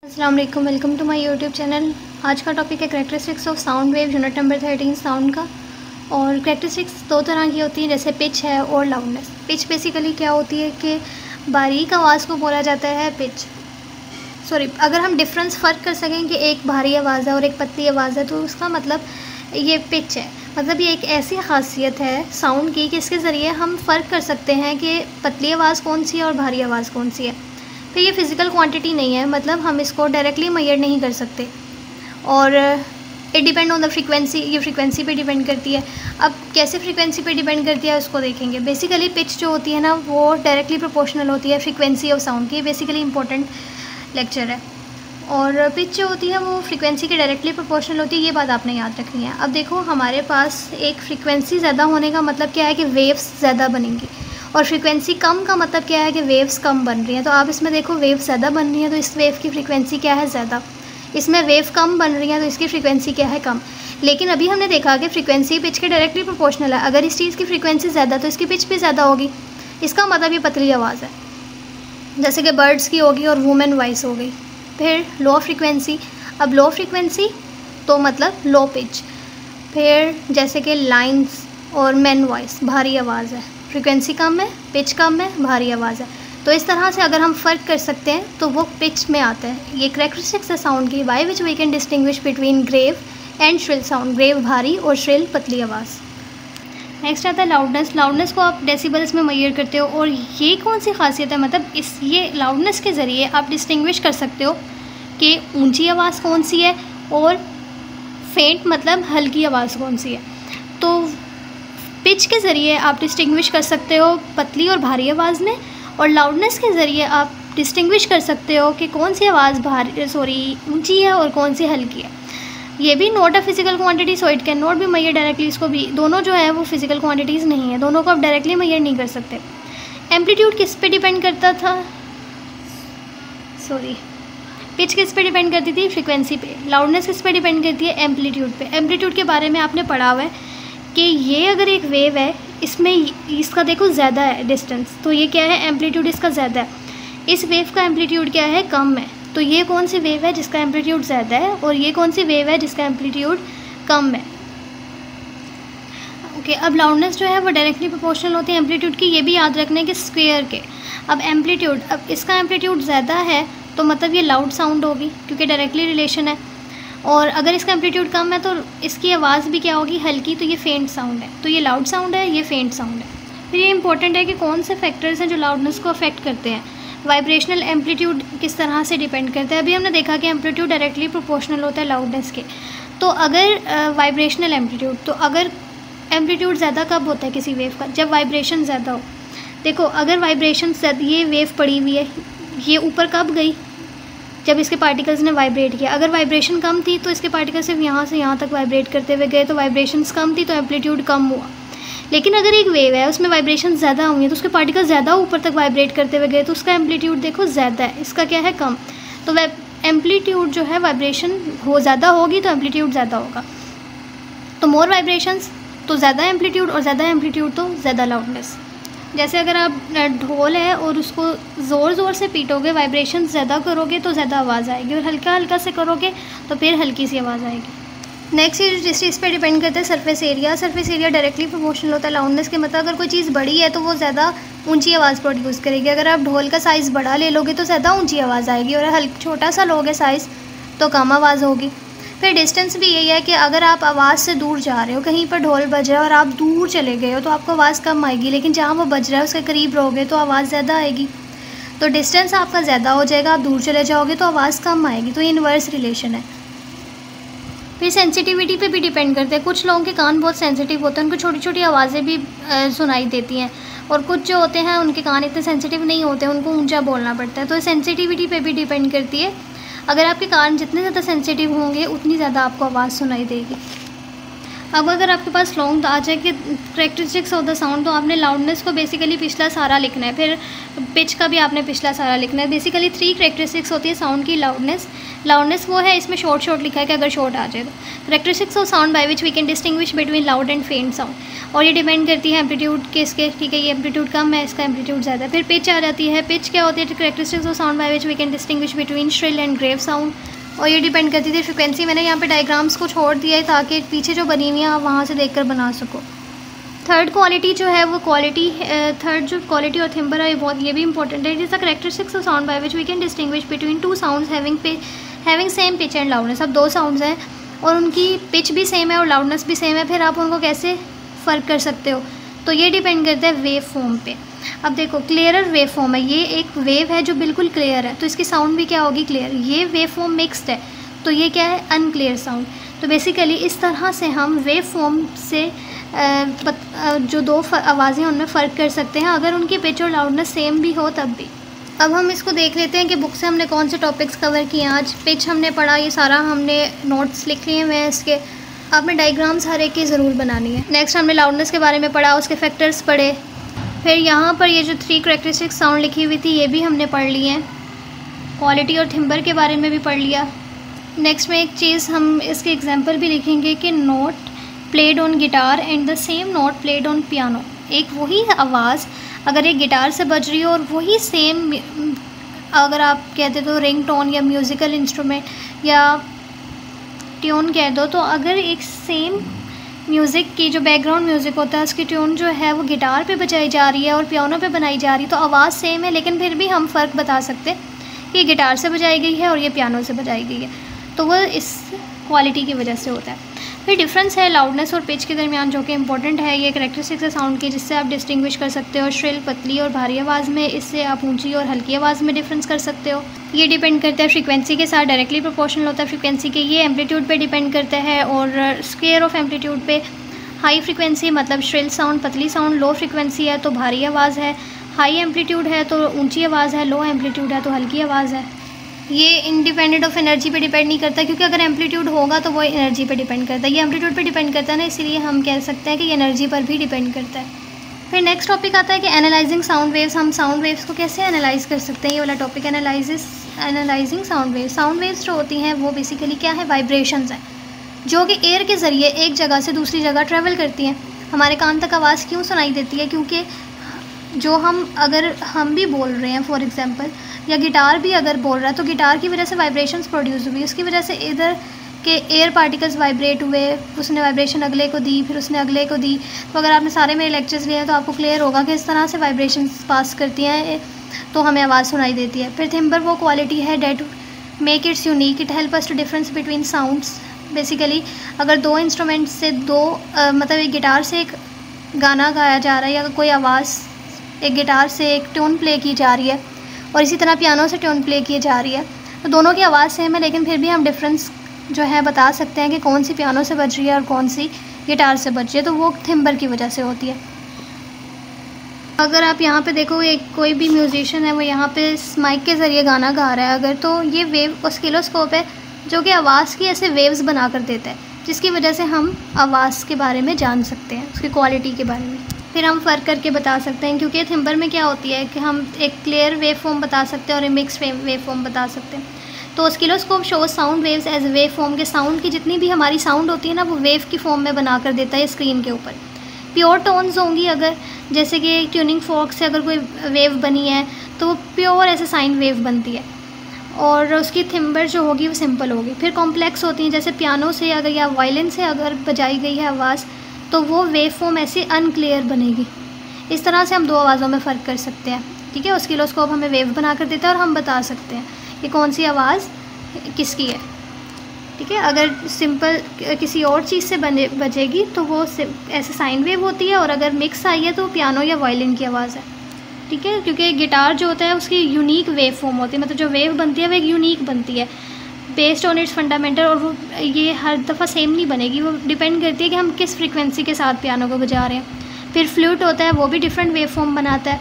अस्सलाम वालेकुम, welcome to my YouTube channel. आज का टॉपिक है characteristics of sound wave, unit number 13 sound का। और करैक्टरिस्टिक्स दो तरह की होती हैं, जैसे पिच है और लाउडनेस। पिच बेसिकली क्या होती है कि बारीक आवाज़ को बोला जाता है पिच। अगर हम डिफरेंस फ़र्क कर सकें कि एक भारी आवाज़ है और एक पतली आवाज़ है, तो उसका मतलब ये पिच है। मतलब ये एक ऐसी खासियत है साउंड की कि इसके ज़रिए हम फ़र्क कर सकते हैं कि पतली आवाज़ कौन सी है और भारी आवाज़ कौन सी है। फिर ये फ़िज़िकल क्वांटिटी नहीं है, मतलब हम इसको डायरेक्टली मेजर नहीं कर सकते। और it depend on the frequency, ये फ्रीक्वेंसी पे डिपेंड करती है। अब कैसे फ्रीक्वेंसी पे डिपेंड करती है उसको देखेंगे। बेसिकली पिच जो होती है ना, वो डायरेक्टली प्रोपोर्शनल होती है फ्रीक्वेंसी ऑफ साउंड की। बेसिकली इंपॉर्टेंट लेक्चर है। और पिच जो होती है वो फ्रीक्वेंसी के डायरेक्टली प्रोपोर्शनल होती है, ये बात आपने याद रखनी है। अब देखो, हमारे पास एक फ्रीक्वेंसी ज़्यादा होने का मतलब क्या है कि वेव्स ज़्यादा बनेंगी, और फ्रीक्वेंसी कम का मतलब क्या है कि वेव्स कम बन रही हैं। तो आप इसमें देखो, वेव ज़्यादा बन रही है तो इस वेव की फ्रीक्वेंसी क्या है, ज़्यादा। इसमें वेव कम बन रही है तो इसकी फ्रीक्वेंसी क्या है, कम। लेकिन अभी हमने देखा कि फ्रीक्वेंसी पिच के डायरेक्टली प्रोपोर्शनल है। अगर इस चीज़ की फ्रीक्वेंसी ज़्यादा तो इसकी पिच भी ज़्यादा होगी। इसका मतलब ये पतली आवाज़ है, जैसे कि बर्ड्स की होगी और वुमेन वॉइस हो गई। फिर लो फ्रीक्वेंसी, अब लो फ्रीक्वेंसी तो मतलब लो पिच। फिर जैसे कि लाइंस और मैन वॉइस, भारी आवाज़ है, फ्रीक्वेंसी कम है, पिच कम है, भारी आवाज़ है। तो इस तरह से अगर हम फ़र्क कर सकते हैं तो वो पिच में आता है। ये करैक्टरिस्टिक्स है साउंड की, by which we can distinguish between grave and shrill sound. Grave भारी और श्रिल पतली आवाज़। नेक्स्ट आता है लाउडनेस। लाउडनेस को आप डेसिबल्स में मेजर करते हो, और ये कौन सी खासियत है, मतलब ये लाउडनेस के ज़रिए आप डिस्टिंग्विश कर सकते हो कि ऊंची आवाज़ कौन सी है और फेंट मतलब हल्की आवाज़ कौन सी है। तो पिच के ज़रिए आप डिस्टिंग्विश कर सकते हो पतली और भारी आवाज़ में, और लाउडनेस के ज़रिए आप डिस्टिंग्विश कर सकते हो कि कौन सी आवाज़ ऊंची है और कौन सी हल्की है। ये भी not a physical quantity, so it can not be measure directly. इसको भी, दोनों जो है वो फिजिकल क्वांटिटीज़ नहीं है, दोनों को आप डायरेक्टली मेजर नहीं कर सकते। एम्पलीट्यूड किस पे डिपेंड करता था, पिच किस पे डिपेंड करती थी, फ्रीक्वेंसी पे। लाउडनेस किस पे डिपेंड करती है, एम्पलीट्यूड पे। एम्पलीट्यूड के बारे में आपने पढ़ा हुआ है कि ये अगर एक वेव है, इसमें इसका देखो ज़्यादा है डिस्टेंस, तो ये क्या है, एम्पलीट्यूड इसका ज़्यादा है। इस वेव का एम्पलीट्यूड क्या है, कम है। तो ये कौन सी वेव है जिसका एम्पलीट्यूड ज़्यादा है, और ये कौन सी वेव है जिसका एम्पलीट्यूड कम है। ओके, अब लाउडनेस जो है वो डायरेक्टली प्रोपोर्शनल होती है एम्पलीट्यूड की। ये भी याद रखने के स्क्वायर के। अब एम्पलीट्यूड, अब इसका एम्पलीट्यूड ज़्यादा है तो मतलब ये लाउड साउंड होगी, क्योंकि डायरेक्टली रिलेशन है। और अगर इसका एम्पलीट्यूड कम है तो इसकी आवाज़ भी क्या होगी, हल्की, तो ये फेंट साउंड है। तो ये लाउड साउंड है, ये फेंट साउंड है। फिर ये इंपॉर्टेंट है कि कौन से फैक्टर्स हैं जो लाउडनेस को अफेक्ट करते हैं। वाइब्रेशनल एम्पलीट्यूड किस तरह से डिपेंड करता है। अभी हमने देखा कि एम्पलीट्यूड डायरेक्टली प्रोपोर्शनल होता है लाउडनेस के। तो अगर वाइब्रेशनल एम्पलीट्यूड, तो अगर एम्पलीट्यूड ज़्यादा कब होता है किसी वेव का, जब वाइब्रेशन ज़्यादा हो। देखो, अगर वाइब्रेशन, ये वेव पड़ी हुई है, ये ऊपर कब गई, जब इसके पार्टिकल्स ने वाइब्रेट किया। अगर वाइब्रेशन कम थी तो इसके पार्टिकल्स सिर्फ यहाँ से यहाँ तक वाइब्रेट करते हुए गए, तो वाइब्रेशंस कम थी तो एम्पलीट्यूड कम हुआ। लेकिन अगर एक वेव है, उसमें वाइब्रेशन ज़्यादा हुई है, तो उसके पार्टिकल्स ज़्यादा ऊपर तक वाइब्रेट करते हुए गए, तो उसका एम्पलीट्यूड देखो ज़्यादा है, इसका क्या है, कम। तो एम्पलीट्यूड जो है, वाइब्रेशन ज़्यादा होगी तो एम्पलीट्यूड ज़्यादा होगा। तो मोर वाइब्रेशंस तो ज़्यादा एम्पलीट्यूड, और ज़्यादा एम्पलीट्यूड तो ज़्यादा लाउडनेस। जैसे अगर आप ढोल है और उसको ज़ोर ज़ोर से पीटोगे, वाइब्रेशन ज़्यादा करोगे तो ज़्यादा आवाज़ आएगी, और हल्का हल्का से करोगे तो फिर हल्की सी आवाज़ आएगी। नेक्स्ट जिस चीज़ पे डिपेंड करता है, surface area. Surface area directly proportional होता है लाउडनेस के। मतलब अगर कोई चीज़ बड़ी है तो वो ज़्यादा ऊंची आवाज़ प्रोड्यूस करेगी। अगर आप ढोल का साइज़ बड़ा ले लोगे तो ज़्यादा ऊंची आवाज़ आएगी, और छोटा सा लोगे साइज़ तो कम आवाज़ होगी। फिर डिस्टेंस भी यही है कि अगर आप आवाज़ से दूर जा रहे हो, कहीं पर ढोल बज रहा है और आप दूर चले गए हो, तो आपको आवाज़ कम आएगी। लेकिन जहाँ वो बज रहा है उसके करीब रहोगे तो आवाज़ ज़्यादा आएगी। तो डिस्टेंस आपका ज़्यादा हो जाएगा, आप दूर चले जाओगे तो आवाज़ कम आएगी। तो ये इन्वर्स रिलेशन है। फिर सेंसिटिविटी पे भी डिपेंड करते हैं। कुछ लोगों के कान बहुत सेंसिटिव होते हैं, उनको छोटी छोटी आवाज़ें भी सुनाई देती हैं, और कुछ जो होते हैं उनके कान इतने सेंसिटिव नहीं होते, उनको ऊंचा बोलना पड़ता है। तो सेंसिटिविटी पे भी डिपेंड करती है। अगर आपके कान जितने ज़्यादा सेंसिटिव होंगे उतनी ज़्यादा आपको आवाज़ सुनाई देगी। अब अगर आपके पास लॉन्ग आ जाए कि करैक्टरिस्टिक्स ऑफ द साउंड, तो आपने लाउडनेस को बेसिकली पिछला सारा लिखना है, फिर पिच का भी आपने पिछला सारा लिखना है। बेसिकली 3 करैक्टरिस्टिक्स होती है साउंड की। लाउडनेस, लाउडनेस वो है, इसमें शॉर्ट लिखा है कि अगर शॉर्ट आ जाए तो। Characteristics of sound by which we can distinguish between loud and faint sound, और ये डिपेंड करती है एम्पलीट्यूड के इसके, ठीक है, ये एम्पलीट्यूड कम है, इसका एम्पलीट्यूड ज़्यादा है। फिर पिच आ जाती है। पिच क्या होती है? Characteristics of sound by which we can distinguish between shrill and grave sound, और ये डिपेंड करती थी फ्रिक्वेंसी। मैंने यहाँ पे डायग्राम्स को छोड़ दिया है ताकि पीछे जो बनी हुई है आप वहाँ से देखकर बना सको। थर्ड क्वालिटी जो है वो थर्ड जो क्वालिटी और थिम्बर है ये भी इंपॉर्टेंट है। It is the characteristics of sound by which we can distinguish between two sounds having same pitch and loudness. अब दो साउंड्स हैं और उनकी पिच भी सेम है और लाउडनेस भी सेम है, फिर आप उनको कैसे फ़र्क कर सकते हो? तो ये डिपेंड करता है वेव फॉर्म पे। अब देखो, क्लियरर वेव फॉर्म है, ये एक वेव है जो बिल्कुल क्लियर है, तो इसकी साउंड भी क्या होगी? क्लियर। ये वेव फॉर्म मिक्स्ड है, तो ये क्या है? Unclear sound. तो बेसिकली इस तरह से हम वेव फॉर्म से जो दो आवाज़ें उनमें फ़र्क कर सकते हैं, अगर उनकी पिच और लाउडनेस सेम भी हो तब भी। अब हम इसको देख लेते हैं कि बुक से हमने कौन से टॉपिक्स कवर किए हैं आज। पिच हमने पढ़ा, ये सारा हमने नोट्स लिख लिए हैं इसके। आपने डायग्राम्स हर एक की ज़रूर बनानी है। नेक्स्ट हमने लाउडनेस के बारे में पढ़ा, उसके फैक्टर्स पढ़े। फिर यहाँ पर ये जो 3 करेक्टरिस्टिक साउंड लिखी हुई थी ये भी हमने पढ़ ली हैं। क्वालिटी और थिम्बर के बारे में भी पढ़ लिया। नेक्स्ट में एक चीज़ हम इसके एग्जांपल भी लिखेंगे कि note played on guitar and the same note played on piano. एक वही आवाज़ अगर एक गिटार से बज रही हो और वही सेम, अगर आप कहते तो रिंग टोन या म्यूज़िकल इंस्ट्रूमेंट या ट्यून कह दो, तो अगर एक सेम म्यूज़िक की जो बैकग्राउंड म्यूज़िक होता है उसकी ट्यून जो है वो गिटार पे बजाई जा रही है और पियानो पे बनाई जा रही है, तो आवाज़ सेम है लेकिन फिर भी हम फ़र्क बता सकते हैं कि ये गिटार से बजाई गई है और ये पियानो से बजाई गई है, तो वह इस क्वालिटी की वजह से होता है। फिर डिफरेंस है लाउडनेस और पिच के दरमियान जो कि इंपॉर्टेंट है। ये करेक्टरिस्टिक्स है साउंड की जिससे आप डिस्टिंग्विश कर सकते हो श्रिल, पतली और भारी आवाज़ में, इससे आप ऊंची और हल्की आवाज़ में डिफरेंस कर सकते हो। ये डिपेंड करता है फ्रीक्वेंसी के साथ, डायरेक्टली प्रोपोर्शनल होता है फ्रीक्वेंसी के। ये एम्पलीट्यूड पे डिपेंड करता है और स्क्वायर ऑफ एम्पलीट्यूड पे। हाई फ्रीक्वेंसी मतलब श्रिल साउंड, पतली साउंड। लो फ्रीक्वेंसी है तो भारी आवाज़ है। हाई एम्पलीट्यूड है तो ऊँची आवाज़ है। लो एम्पलीट्यूड है तो हल्की आवाज़ है। ये इंडिपेंडेंट ऑफ एनर्जी पे डिपेंड नहीं करता, क्योंकि अगर एम्पलीट्यूड होगा तो वो एनर्जी पे डिपेंड करता है। ये एम्पलीट्यूड पे डिपेंड करता है ना, इसीलिए हम कह सकते हैं कि ये एनर्जी पर भी डिपेंड करता है। फिर नेक्स्ट टॉपिक आता है कि एनालाइजिंग साउंड वेव्स। हम साउंड वेव्स को कैसे एनालाइज कर सकते हैं, ये वाला topic analysing sound waves. Sound waves जो होती हैं वो बेसिकली क्या है? वाइब्रेशंस हैं जो कि एयर के ज़रिए एक जगह से दूसरी जगह ट्रैवल करती हैं। हमारे कान तक आवाज़ क्यों सुनाई देती है? क्योंकि जो अगर हम भी बोल रहे हैं फॉर एग्जांपल, या गिटार भी अगर बोल रहा है, तो गिटार की वजह से वाइब्रेशंस प्रोड्यूस हुई, उसकी वजह से इधर के एयर पार्टिकल्स वाइब्रेट हुए, उसने वाइब्रेशन अगले को दी, फिर उसने अगले को दी। तो अगर आपने सारे मेरे लेक्चर्स लिए हैं तो आपको क्लियर होगा कि इस तरह से वाइब्रेशंस पास करती हैं तो हमें आवाज़ सुनाई देती है। फिर थिम्बर वो क्वालिटी है that make its unique, it help us to difference between sounds. Basically अगर दो इंस्ट्रूमेंट से मतलब एक गिटार से एक गाना गाया जा रहा है, या कोई आवाज़ एक गिटार से एक ट्यून प्ले की जा रही है और इसी तरह पियानो से ट्यून प्ले की जा रही है, तो दोनों की आवाज़ सेम है लेकिन फिर भी हम डिफरेंस जो है बता सकते हैं कि कौन सी पियानो से बज रही है और कौन सी गिटार से बज रही है, तो वो थिम्बर की वजह से होती है। अगर आप यहाँ पे देखो, एक कोई भी म्यूजिशियन है वो यहाँ पे माइक के ज़रिए गाना गा रहा है अगर, तो ये वेव ऑसिलोस्कोप है जो कि आवाज़ की ऐसे वेव्स बना कर देता है, जिसकी वजह से हम आवाज़ के बारे में जान सकते हैं, उसकी क्वालिटी के बारे में फिर हम फ़र्क करके बता सकते हैं। क्योंकि थिम्बर में क्या होती है कि हम एक क्लियर वेव फॉर्म बता सकते हैं और एक मिक्स वेव फॉर्म बता सकते हैं। तो oscilloscope shows sound waves as wave form, के साउंड की जितनी भी हमारी साउंड होती है ना वो वेव की फॉर्म में बना कर देता है स्क्रीन के ऊपर। प्योर टोन्स होंगी अगर, जैसे कि ट्यूनिंग फॉर्क से अगर कोई वेव बनी है तो वो प्योर ऐसे साइन वेव बनती है, और उसकी थिम्बर जो होगी वो सिंपल होगी। फिर कॉम्प्लेक्स होती हैं, जैसे पियानो से अगर या वायलिन से अगर बजाई गई है आवाज़ तो वो वेव फॉर्म ऐसे अनक्लियर बनेगी। इस तरह से हम दो आवाज़ों में फ़र्क कर सकते हैं, ठीक है। ऑसिलोस्कोप हमें वेव बना कर देता है और हम बता सकते हैं कि कौन सी आवाज़ किसकी है, ठीक है। अगर सिंपल किसी और चीज़ से बजेगी तो वो ऐसे साइन वेव होती है, और अगर मिक्स आई है तो पियानो या वायलिन की आवाज़ है, ठीक है। क्योंकि गिटार जो होता है उसकी यूनिक वेव फॉर्म होती है, मतलब जो वेव बनती है वो एक यूनिक बनती है बेस्ड ऑन इट्स फंडामेंटल, और वो ये हर दफ़ा सेम नहीं बनेगी, वो डिपेंड करती है कि हम किस फ्रीक्वेंसी के साथ पियानो को बजा रहे हैं। फिर फ्लूट होता है वो भी डिफरेंट वेव फॉर्म बनाता है,